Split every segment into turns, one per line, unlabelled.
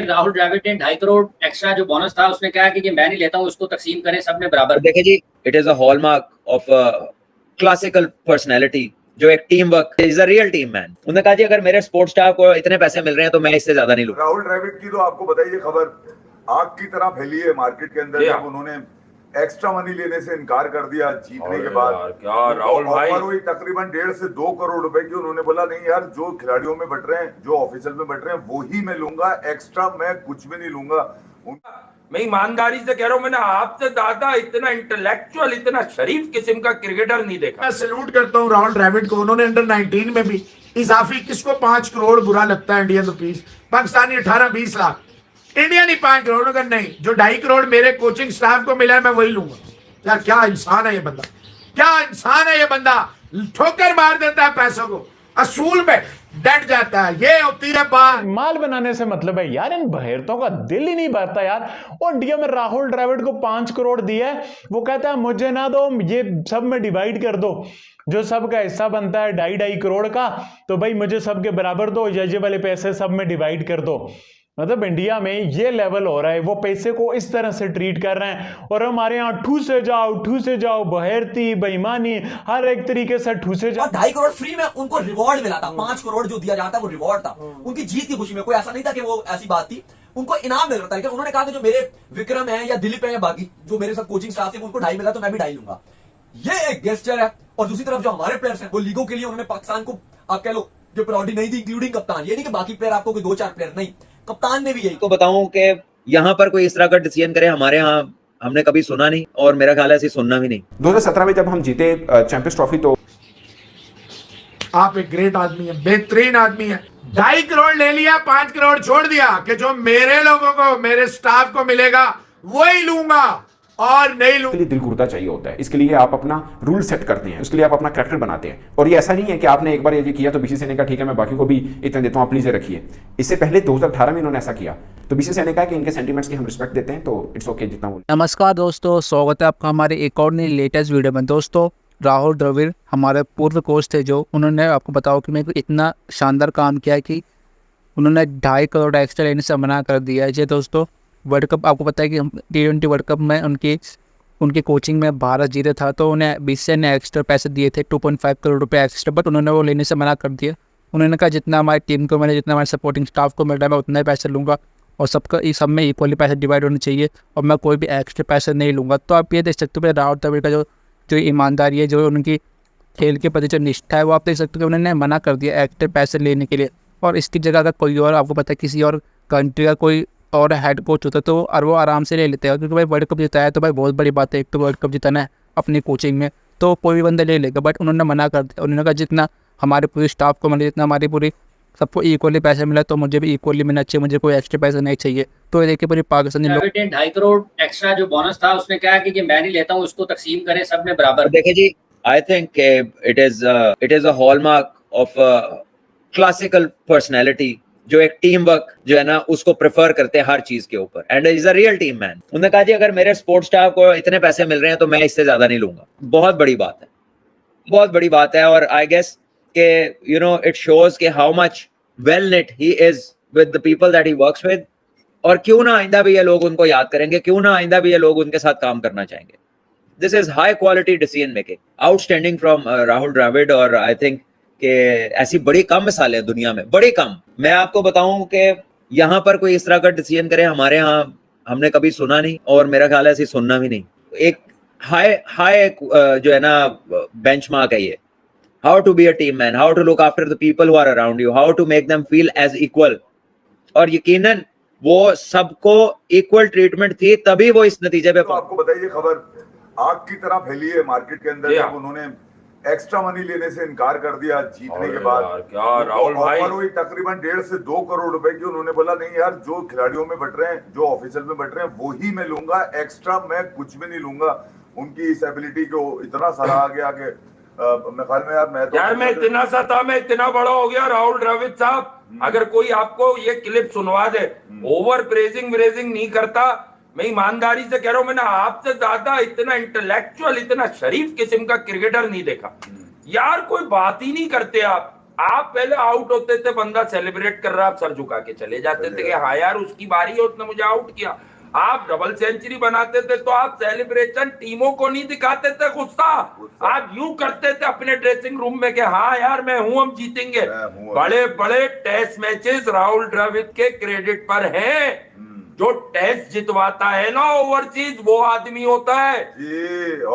राहुल द्रविड़ ने 2.5 करोड़ एक्स्ट्रा जो बोनस था उसने कहा कि ये मैं नहीं लेता हूँ, उसको तकसीम करें सबने बराबर।
देखिए जी, it is a hallmark of classical personality, जो एक team work is a real team man. उन्होंने कहा जी अगर मेरे स्पोर्ट्स स्टाफ को इतने पैसे मिल रहे हैं तो मैं इससे ज्यादा नहीं लूंगा।
राहुल द्रविड़ की तो आपको बताइए खबर आग की तरह फैली है मार्केट के अंदर, जब उन्होंने एक्स्ट्रा मनी लेने से इनकार कर दिया जीतने के बाद।
क्या राहुल भाई,
ऑफर हुई तकरीबन 1.5 से 2 करोड़ रुपए की, उन्होंने बोला नहीं यार, जो खिलाड़ियों में बट रहे हैं, जो ऑफिशियल में बट रहे हैं, वो ही मैं लूंगा, एक्स्ट्रा मैं कुछ भी नहीं लूंगा।
मैं ईमानदारी से कह रहा हूं, मैंने आपसे ज्यादा इतना इंटेलेक्चुअल, इतना शरीफ किस्म का क्रिकेटर नहीं देखा।
मैं सैल्यूट करता हूं राहुल द्रविड़ को। उन्होंने अंडर 19 में भी इजाफी, किसको 5 करोड़ बुरा लगता है Indian rupees, Pakistani 18-20 lakh, India नहीं 5 करोड़ का नहीं, जो 2.5 करोड़ मेरे कोचिंग स्टाफ को मिला है मैं वही लूंगा। यार क्या इंसान है ये बंदा, क्या इंसान है ये बंदा। ठोकर मार देता है पैसों को, असूल में डट जाता है। ये होती है बात।
माल बनाने से मतलब है यार, इन बहेरतों का दिल ही नहीं भरता यार। और इंडिया में राहुल द्रविड़ को 5 करोड़ दिया है, वो कहता है मुझे ना दो, ये सब में डिवाइड कर दो, जो सबका हिस्सा बनता है 2.5 करोड़ का, तो भाई मुझे सबके बराबर दो, ये वाले पैसे सब में डिवाइड कर दो। मतलब इंडिया में ये लेवल हो रहा है, वो पैसे को इस तरह से ट्रीट कर रहे हैं। और हमारे यहाँ ठूस से जाओ, बहेरती, बेईमानी, हर एक तरीके से ठूसे जाओ।
2.5 करोड़ फ्री में उनको रिवॉर्ड मिला था। 5 करोड़ जो दिया जाता है वो रिवॉर्ड था, उनकी जीत की खुशी में। कोई ऐसा नहीं था कि वो ऐसी बात थी, उनको इनाम मिल रहा था। लेकिन उन्होंने कहा कि जो मेरे विक्रम है या दिलीप है या बाकी जो मेरे साथ कोचिंग स्टाफ थे उनको 2.5 मिला तो मैं भी 2.5 लूंगा। ये एक गेस्चर है। और दूसरी तरफ जो हमारे प्लेयर्स हैं वो लीगों के लिए उन्होंने पाकिस्तान को, आप कह लो, जो प्रायोरिटी नहीं दी, इंक्लूडिंग कप्तान। ये नहीं कि बाकी प्लेयर आपको कोई 2-4 प्लेयर नहीं, कप्तान ने भी यही।
तो बताऊं कि यहाँ पर कोई इस तरह का डिसीजन करे, हमारे यहाँ हमने कभी सुना नहीं, और मेरा ख्याल है ऐसे सुनना भी नहीं।
2017 में जब हम जीते चैंपियंस ट्रॉफी, तो
आप एक ग्रेट आदमी है, बेहतरीन आदमी है। 2.5 करोड़ ले लिया, 5 करोड़ छोड़ दिया कि जो मेरे लोगों को, मेरे स्टाफ को मिलेगा वही लूंगा और नहीं लूंगा।
इसके लिए दिल गुर्दा चाहिए होता है, इसके लिए आप अपना रूल सेट करते हैं, उसके लिए आप अपना कैरेक्टर बनाते हैं। और ये ऐसा नहीं है कि आपने एक बार ये किया तो बीसीसीआई ने कहा ठीक है मैं बाकी को भी इतना देता हूं, आप लीजिए रखिए। इससे पहले 2018 में इन्होंने ऐसा किया, तो बीसीसीआई ने कहा कि इनके सेंटीमेंट्स की हम रिस्पेक्ट देते हैं, तो इट्स ओके जितना बोले।
नमस्कार दोस्तों, स्वागत है आपका हमारे एक और नई लेटेस्ट वीडियो में। दोस्तों राहुल द्रविड़ हमारे पूर्व कोच थे, जो उन्होंने आपको बताओ कि मेरे को इतना शानदार काम किया कि उन्होंने 2.5 करोड़ एक्स्ट्रा लेने से मना कर दिया है। जी दोस्तों, वर्ल्ड कप आपको पता है कि T20 वर्ल्ड कप में उनकी कोचिंग में भारत जीते था, तो उन्हें बीसीसीआई ने एक्स्ट्रा पैसे दिए थे 2.5 करोड़ रुपए एक्स्ट्रा, बट उन्होंने वो लेने से मना कर दिया। उन्होंने कहा जितना हमारी टीम को मिले, जितना हमारे सपोर्टिंग स्टाफ को मिल रहा है मैं उतना ही पैसे लूँगा, और सब में इक्वली पैसे डिवाइड होने चाहिए, और मैं कोई भी एक्स्ट्रा पैसे नहीं लूँगा। तो आप ये देख सकते हो राहुल द्रविड़ का जो ईमानदारी है, जो उनकी खेल के प्रति जो निष्ठा है, वो आप देख सकते हो कि उन्होंने मना कर दिया एक्स्ट्रा पैसे लेने के लिए। और इसकी जगह अगर कोई और, आपको पता है किसी और कंट्री का कोई और हेड कोच होता तो और वो आराम से ले लेते हैं, क्योंकि भाई वर्ल्ड कप जिताया तो भाई बहुत बड़ी बात है। एक तो वर्ल्ड कप जिताना है अपनी कोचिंग में, तो कोई भी बंदा ले लेगा, बट उन्होंने मना कर दिया। उन्होंने कहा जितना हमारे पूरे स्टाफ को मिले, जितना हमारी पूरी सबको इक्वली पैसे मिला, तो मुझे भी इक्वली मिलना चाहिए, मुझे कोई एक्स्ट्रा पैसा नहीं चाहिए। तो ये देखिए पूरी पाकिस्तानी लोग।
2.5 करोड़ एक्स्ट्रा जो बोनस था उसने कहा कि ये मैं नहीं लेता हूँ, उसको तकसीम करें सबने बराबर।
देखिए जी, I think it is a hallmark of classical personality, जो एक टीम वर्क जो है ना उसको प्रेफर करते हैं हर चीज के ऊपर, and is a real team man. उन्होंने कहा जी अगर मेरे स्पोर्ट्स स्टाफ को इतने पैसे मिल रहे हैं तो मैं इससे ज्यादा नहीं लूंगा। बहुत बड़ी बात है, बहुत बड़ी बात है। और आई गेस के यू नो इट शोज के how much well net he is with the people that he works with, और क्यों ना आइंदा भी ये लोग उनको याद करेंगे, क्यों ना आइंदा भी ये लोग उनके साथ काम करना चाहेंगे। This is high quality decision making, outstanding from Rahul Dravid. और आई थिंक कि ऐसी बड़ी कम मिसालें हैं दुनिया में, बड़ी कम। मैं आपको बताऊं कि यहाँ पर कोई इस तरह का डिसीजन करे, हमारे यहाँ हमने कभी सुना नहीं, और मेरा ख्याल है ऐसी सुनना भी नहीं। एक हाई जो है ना बेंचमार्क है ये, how to be a team man, how to look after the people who are around you, how to make them feel as equal. और यकीनन वो सबको इक्वल ट्रीटमेंट थी, तभी वो इस नतीजे पे।
तो आपको बताइए खबर आग की तरह फैली है मार्केट के अंदर, जब उन्होंने एक्स्ट्रा मनी लेने से इनकार कर दिया जीतने के बाद।
क्या राहुल भाई,
ऑफर हुई तकरीबन 1.5 से 2 करोड़ रुपए की, उन्होंने बोला नहीं यार, जो खिलाड़ियों में बट रहे हैं, जो ऑफिशियल में बट रहे हैं, वो ही मैं लूंगा, एक्स्ट्रा मैं कुछ भी नहीं लूंगा। उनकी इस एबिलिटी को इतना सराहा गया कि मैं ख्याल में यार
मैं इतना सा था, मैं इतना बड़ा हो गया राहुल द्रविड़ साहब। अगर कोई आपको ये क्लिप सुनवा दे, ओवर प्रेजिंग नहीं करता, मैं ईमानदारी से कह रहा हूं, मैंने आपसे ज्यादा इतना इंटेलेक्चुअल, इतना शरीफ किस्म का क्रिकेटर नहीं देखा। यार कोई बात ही नहीं करते आप। आप पहले आउट होते थे, बंदा सेलिब्रेट कर रहा, आप सर झुका के चले जाते थे कि हाँ यार उसकी बारी है, उसने मुझे आउट किया। आप डबल सेंचुरी बनाते थे तो आप सेलिब्रेशन टीमों को नहीं दिखाते थे गुस्सा, आप यूं करते थे अपने ड्रेसिंग रूम में कि हाँ यार मैं हूं, हम जीतेंगे। बड़े बड़े टेस्ट मैचेस राहुल द्रविड़ के क्रेडिट पर हैं। जो टेस्ट जितवाता है ना ओवरसीज, वो आदमी होता है।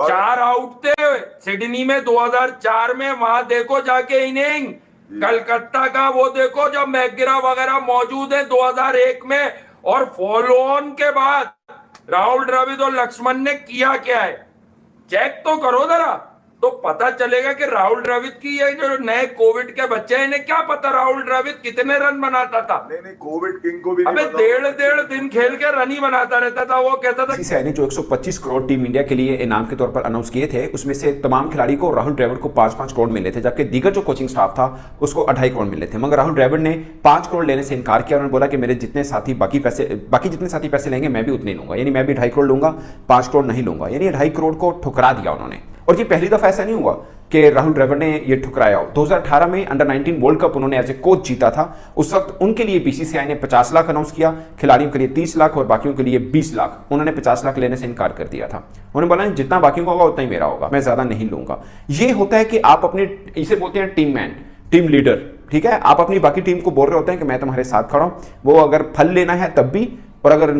4 आउट थे सिडनी में 2004 में, वहां देखो जाके इनिंग। कलकत्ता का वो देखो जब मैकग्रा वगैरह मौजूद है 2001 में, और फॉलो ऑन के बाद राहुल द्रविड़ और लक्ष्मण ने किया क्या है, चेक तो करो जरा, तो पता चलेगा कि राहुल द्रविड़ की ये जो नए कोविड के बच्चे हैं, इन्हें क्या पता राहुल द्रविड़ कितने रन बनाता था।
नहीं कोविड किंग को भी
अबे डेढ़ दिन खेल के रन ही बनाता रहता था। वो कहता था
बीसीसीआई ने जो 125 करोड़ टीम इंडिया के लिए इनाम के तौर पर अनाउंस किए थे, उसमें से तमाम खिलाड़ी को राहुल द्रविड़ को 5-5 करोड़ मिले थे, जबकि दीगर जो कोचिंग स्टाफ था उसको 2.5 करोड़ मिले थे। मगर राहुल द्रविड़ ने 5 करोड़ लेने से इनकार किया। उन्होंने बोला कि मेरे जितने साथी बाकी जितने साथी पैसे लेंगे मैं भी उतने लूंगा, यानी मैं भी 2.5 करोड़ लूंगा, 5 करोड़ नहीं लूंगा। यानी 2.5 करोड़ को ठुकरा दिया उन्होंने। और ये पहली दफा ऐसा नहीं हुआ कि राहुल द्रविड़ ने ये ठुकराया। 2018 में अंडर 19 वर्ल्ड कप उन्होंने एज ए कोच जीता था। उस वक्त उनके लिए बीसीसीआई ने 50 लाख अनाउंस किया, खिलाड़ियों के लिए 30 लाख और बाकियों के लिए 20 लाख। उन्होंने 50 लाख लेने से इनकार कर दिया था। उन्होंने बोला जितना बाकियों का होगा उतना ही मेरा होगा, मैं ज्यादा नहीं लूंगा। ये होता है कि आप अपने, इसे बोलते हैं टीम मैन, टीम लीडर, ठीक है। आप अपनी बाकी टीम को बोल रहे होते हैं कि मैं तुम्हारे साथ खड़ा हूं, वो अगर फल लेना है तब भी, और अगर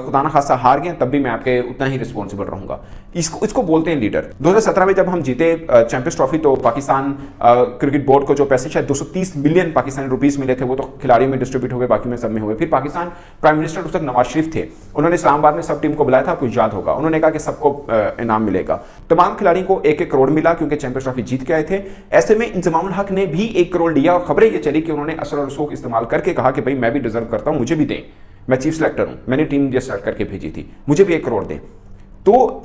खुदा ना खासा हार गए तब भी मैं आपके उतना ही रिस्पॉन्सिबल रहूंगा। इसको बोलते हैं लीडर। 2017 में जब हम जीते चैंपियंस ट्रॉफी, तो पाकिस्तान क्रिकेट बोर्ड को जो पैसे शायद 230 मिलियन पाकिस्तानी रुपीस मिले थे, वो तो खिलाड़ियों में डिस्ट्रीब्यूट हो गए, बाकी में सब में हुए। फिर पाकिस्तान प्राइम मिनिस्टर उस वक्त नवाज शरीफ थे, उन्होंने इस्लामाबाद में सब टीम को बुलाया था, आपको याद होगा। उन्होंने कहा कि सबको इनाम मिलेगा। तमाम खिलाड़ी को 1-1 करोड़ मिला क्योंकि चैंपियंस ट्रॉफी जीत के आए थे। ऐसे में इंजमाम उल हक ने भी 1 करोड़ लिया और खबरें ये चली कि उन्होंने असर और रसूख इस्तेमाल करके कहा कि भाई मैं भी डिजर्व करता हूं, मुझे भी दें, मैं चीफ सेलेक्टर हूं, मैंने टीम ये सेलेक्ट करके भेजी थी, मुझे भी 1 करोड़ दें। तो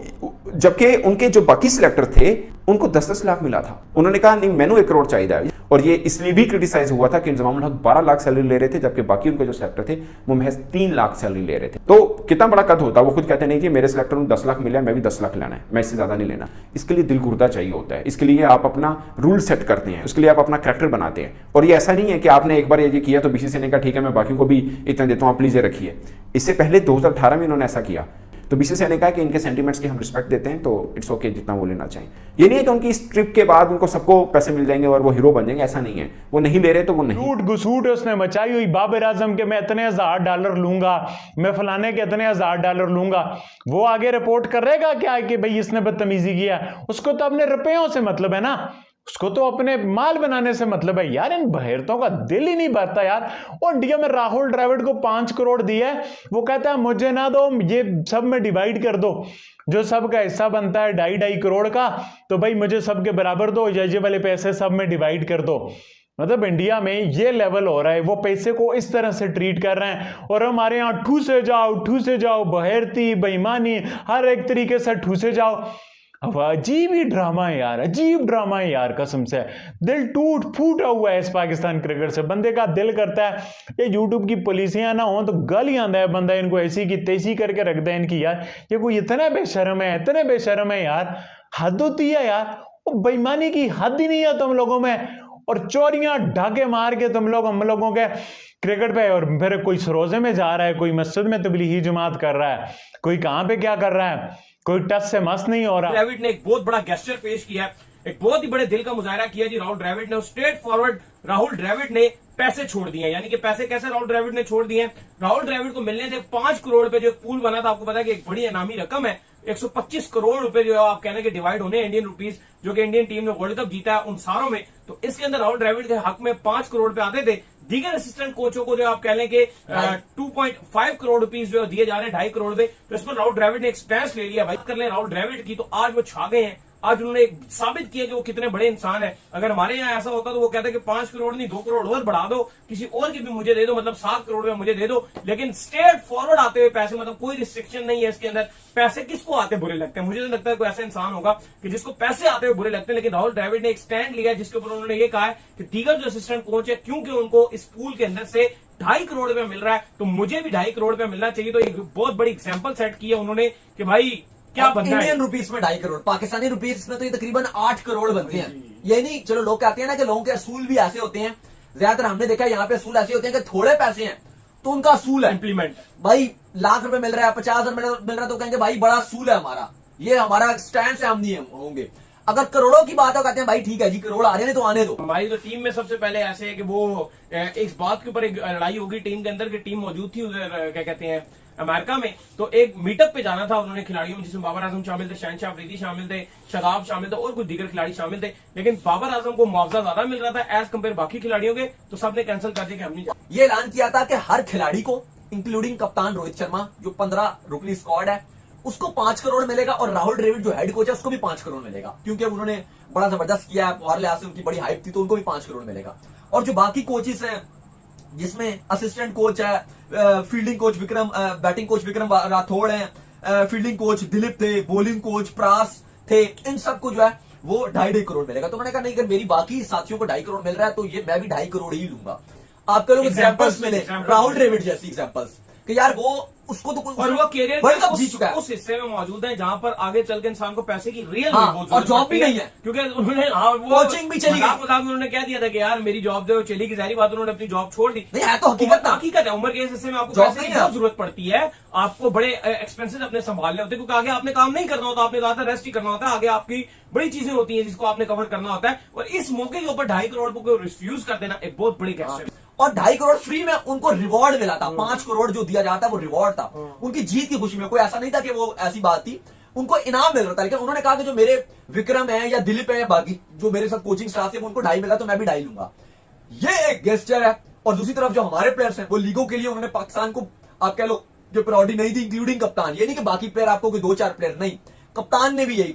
जबकि उनके जो बाकी सिलेक्टर थे उनको 10-10 लाख मिला था। उन्होंने कहा नहीं मैंने 1 करोड़ चाहिए। और ये इसलिए भी क्रिटिसाइज हुआ था कि इंजमाम उल हक 12 लाख सैलरी ले रहे थे, जबकि बाकी उनके जो सिलेक्टर थे वो महज 3 लाख सैलरी ले रहे थे। तो कितना बड़ा कद होता है। वो खुद कहते नहीं कि मेरे सिलेक्टर को 10 लाख मिला है, मैं भी 10 लाख लेना है, मैं इससे ज्यादा नहीं लेना। इसके लिए दिल गुर्दा चाहिए होता है, इसके लिए आप अपना रूल सेट करते हैं, उसके लिए आप अपना कैरेक्टर बनाते हैं। और ये ऐसा नहीं है कि आपने एक बार ये किया तो बीसीसीआई ने कहा ठीक है मैं बाकी को भी इतना देता हूं, आप प्लीज ये रखिए। इससे पहले 2018 में इन्होंने ऐसा किया, तो बीसीसीआई ने कहा कि इनके सेंटीमेंट्स की हम रिस्पेक्ट देते हैं, तो इट्स ओके जितना वो लेना चाहिए। ये नहीं है कि उनकी इस ट्रिप के बाद उनको सबको पैसे मिल जाएंगे और वो हीरो बन जाएंगे, ऐसा नहीं है। वो नहीं ले रहे तो वो नहीं।
लूट घुसूट उसने मचाई हुई बाबर आजम के मैं इतने $1000 लूंगा, मैं फलाने के इतने $1000 लूंगा। वो आगे रिपोर्ट करेगा क्या कि भाई इसने बदतमीजी किया? उसको तो अपने रुपयों से मतलब है ना, उसको तो अपने माल बनाने से मतलब है यार। इन बहेरतों का दिल ही नहीं भरता यार। और इंडिया में राहुल द्रविड़ को 5 करोड़ दिया है, वो कहता है मुझे ना दो, ये सब में डिवाइड कर दो, जो सब का हिस्सा बनता है 2.5 करोड़ का, तो भाई मुझे सबके बराबर दो, ये वाले पैसे सब में डिवाइड कर दो। मतलब इंडिया में ये लेवल हो रहा है, वो पैसे को इस तरह से ट्रीट कर रहे हैं। और हमारे यहाँ ठूसे जाओ, बहेरती बेईमानी हर एक तरीके से ठूसे जाओ। अब अजीब ही ड्रामा है यार, अजीब ड्रामा है यार, कसम से दिल टूट फूटा हुआ है इस पाकिस्तान क्रिकेट से। बंदे का दिल करता है ये यूट्यूब की पॉलिसियां ना हो तो गल ही आंदा है बंदा, इनको ऐसी की तैसी करके रखता है इनकी यार। ये कोई इतना बेशर्म है, इतने बेशर्म है यार, हद होती है यार। वो बेईमानी की हद ही नहीं है तुम लोगों में, और चोरियां ढाके मार के तुम लोग हम लोगों के क्रिकेट पे, और फिर कोई सरोजे में जा रहा है, कोई मस्जिद में तबलीगी जमात कर रहा है, कोई कहां पे क्या कर रहा है, कोई टच से मस्त नहीं हो रहा।
द्रविड़ ने एक बहुत बड़ा गेस्चर पेश किया, एक बहुत ही बड़े दिल का मुजाहरा किया जी राहुल द्रविड़ ने। स्ट्रेट फॉरवर्ड राहुल द्रविड़ ने पैसे छोड़ दिए, यानी कि पैसे कैसे राहुल द्रविड़ ने छोड़ दिए। राहुल द्रविड़ को मिलने थे 5 करोड़ रुपए, जो एक पूल बना था, आपको पता है कि एक बड़ी इनामी रकम है। 125 करोड़ रुपए जो है आप कहने के डिवाइड होने इंडियन रुपीस, जो कि इंडियन टीम ने वर्ल्ड कप जीता है उन सारों में। तो इसके अंदर राहुल द्रविड़ के हक में 5 करोड़ रुपए आते थे। दीगर असिस्टेंट कोचों को जो आप कह लें कि 2.5 करोड़ रुपीस जो दिए जा रहे हैं, 2.5 करोड़ रुपए। तो इस पर राहुल द्रविड़ ने एक स्टैंस ले लिया। बात कर ले राहुल द्रविड़ की, तो आज वो छा गए हैं। आज उन्होंने साबित किया कि वो कितने बड़े इंसान है। अगर हमारे यहाँ ऐसा होता तो वो कहता कि 5 करोड़ नहीं 2 करोड़ और बढ़ा दो, किसी और की भी मुझे दे दो, मतलब 7 करोड़ रुपए मुझे दे दो। लेकिन स्ट्रेट फॉरवर्ड आते हुए पैसे, मतलब कोई रिस्ट्रिक्शन नहीं है इसके अंदर। पैसे किसको आते बुरे लगते हैं? मुझे तो लगता है कोई ऐसा इंसान होगा कि जिसको पैसे आते हुए बुरे लगते हैं। लेकिन राहुल द्रविड़ ने एक स्टैंड लिया जिसके ऊपर उन्होंने ये कहा है कि दीगर जो असिस्टेंट कोच है, क्योंकि उनको इस पूल के अंदर से 2.5 करोड़ रुपए मिल रहा है, तो मुझे भी 2.5 करोड़ रुपए मिलना चाहिए। तो एक बहुत बड़ी एग्जाम्पल सेट की है उन्होंने कि भाई
क्या बनना है?
इंडियन रुपीस में 2.5 करोड़, पाकिस्तानी रुपीस में तो ये तकरीबन 8 करोड़ बनते हैं। ये नहीं, चलो लोग कहते हैं ना कि लोगों के असूल भी ऐसे होते हैं, ज्यादातर हमने देखा है यहाँ पे असूल ऐसे होते हैं कि थोड़े पैसे हैं तो उनका असूल है
इम्प्लीमेंट।
भाई लाख रुपए मिल रहा है, 50,000 मिल रहा है तो कहेंगे भाई बड़ा असूल है हमारा, ये हमारा स्टैंड से हम नहीं होंगे। अगर करोड़ों की बात हो कहते हैं भाई ठीक है जी, करोड़ आ रहे हैं तो आने दो।
हमारी तो टीम में सबसे पहले ऐसे है कि वो इस बात के ऊपर एक लड़ाई होगी टीम के अंदर, कि टीम मौजूद थी उधर क्या कहते हैं अमेरिका में, तो एक मीटअप पे जाना था उन्होंने खिलाड़ियों में, जिसमें बाबर आजम शामिल थे, शहनशाह अफरीदी शामिल थे, शादाब शामिल थे और कुछ दीगर खिलाड़ी शामिल थे, लेकिन बाबर आजम को मुआवजा ज्यादा मिल रहा था एज कम्पेयर बाकी खिलाड़ियों के, तो सबने कैंसिल कर दिया कि हम नहीं जाएंगे।
ये ऐलान किया था कि हर खिलाड़ी को इंक्लूडिंग कप्तान रोहित शर्मा जो 15 रुकनी स्क्वाड है उसको 5 करोड़ मिलेगा, और राहुल द्रविड़ जो हेड कोच है उसको भी 5 करोड़ मिलेगा, क्योंकि उन्होंने बड़ा जबरदस्त किया है, हर लिहाज से उनकी बड़ी हाइप थी तो उनको भी 5 करोड़ मिलेगा। और जो बाकी कोचेस हैं जिसमें असिस्टेंट कोच है, fielding coach Vikram, batting coach Vikram Rathore है, फील्डिंग कोच दिलीप थे, बॉलिंग कोच प्रास थे, इन सबको जो है वो 2.5 करोड़ मिलेगा। तो मैंने कहा नहीं, अगर मेरी बाकी साथियों को 2.5 करोड़ मिल रहा है तो ये मैं भी 2.5 करोड़ ही लूंगा। आपके लोग एग्जाम्पल्स मिले, राहुल द्रविड़ जैसी एग्जाम्पल्स कि यार वो उसको तो
और वो कैरियर
वर्ल्ड कप जीत चुका है,
उस हिस्से में मौजूद है जहां पर आगे चल के इंसान को पैसे की रियल
और जॉब भी नहीं है,
क्योंकि उन्होंने वो
कोचिंग भी चली गई,
मजाक में उन्होंने कह दिया था कि यार मेरी जॉब जो चली गई, जाहिर बात उन्होंने अपनी जॉब छोड़ दी।
नहीं है तो
हकीकत है, उम्र के इस हिस्से में आपको पैसे की बहुत जरूरत पड़ती है, आपको बड़े एक्सपेंसेस अपने संभालने होते हैं, क्योंकि आगे आपने काम नहीं करना होता, आपने ज्यादा रेस्ट ही करना होता है, आगे आपकी बड़ी चीजें होती हैं जिसको आपने कवर करना होता है, और इस मौके के ऊपर 2.5 करोड़ को रिफ्यूज कर देना एक बहुत बड़ी गेस्चर है।
और 2.5 करोड़ फ्री में उनको रिवॉर्ड मिला था, 5 करोड़ जो दिया जाता है वो रिवॉर्ड था उनकी जीत की खुशी में, कोई ऐसा नहीं था कि वो ऐसी बात थी, उनको इनाम मिल रहा था। लेकिन उन्होंने कहा कि जो मेरे विक्रम है या दिलीप है या बाकी जो मेरे साथ कोचिंग स्टाफ है उनको 2.5 मिला तो मैं भी 2.5 लूंगा, ये एक गेस्चर है। और दूसरी तरफ जो हमारे प्लेयर्स हैं वो लीगों के लिए उन्होंने पाकिस्तान को आप कह लो जो प्रायोरिटी नहीं थी, इंक्लूडिंग कप्तान, ये नहीं कि बाकी प्लेयर आपको कोई 2-4 प्लेयर नहीं, कप्तान ने भी यही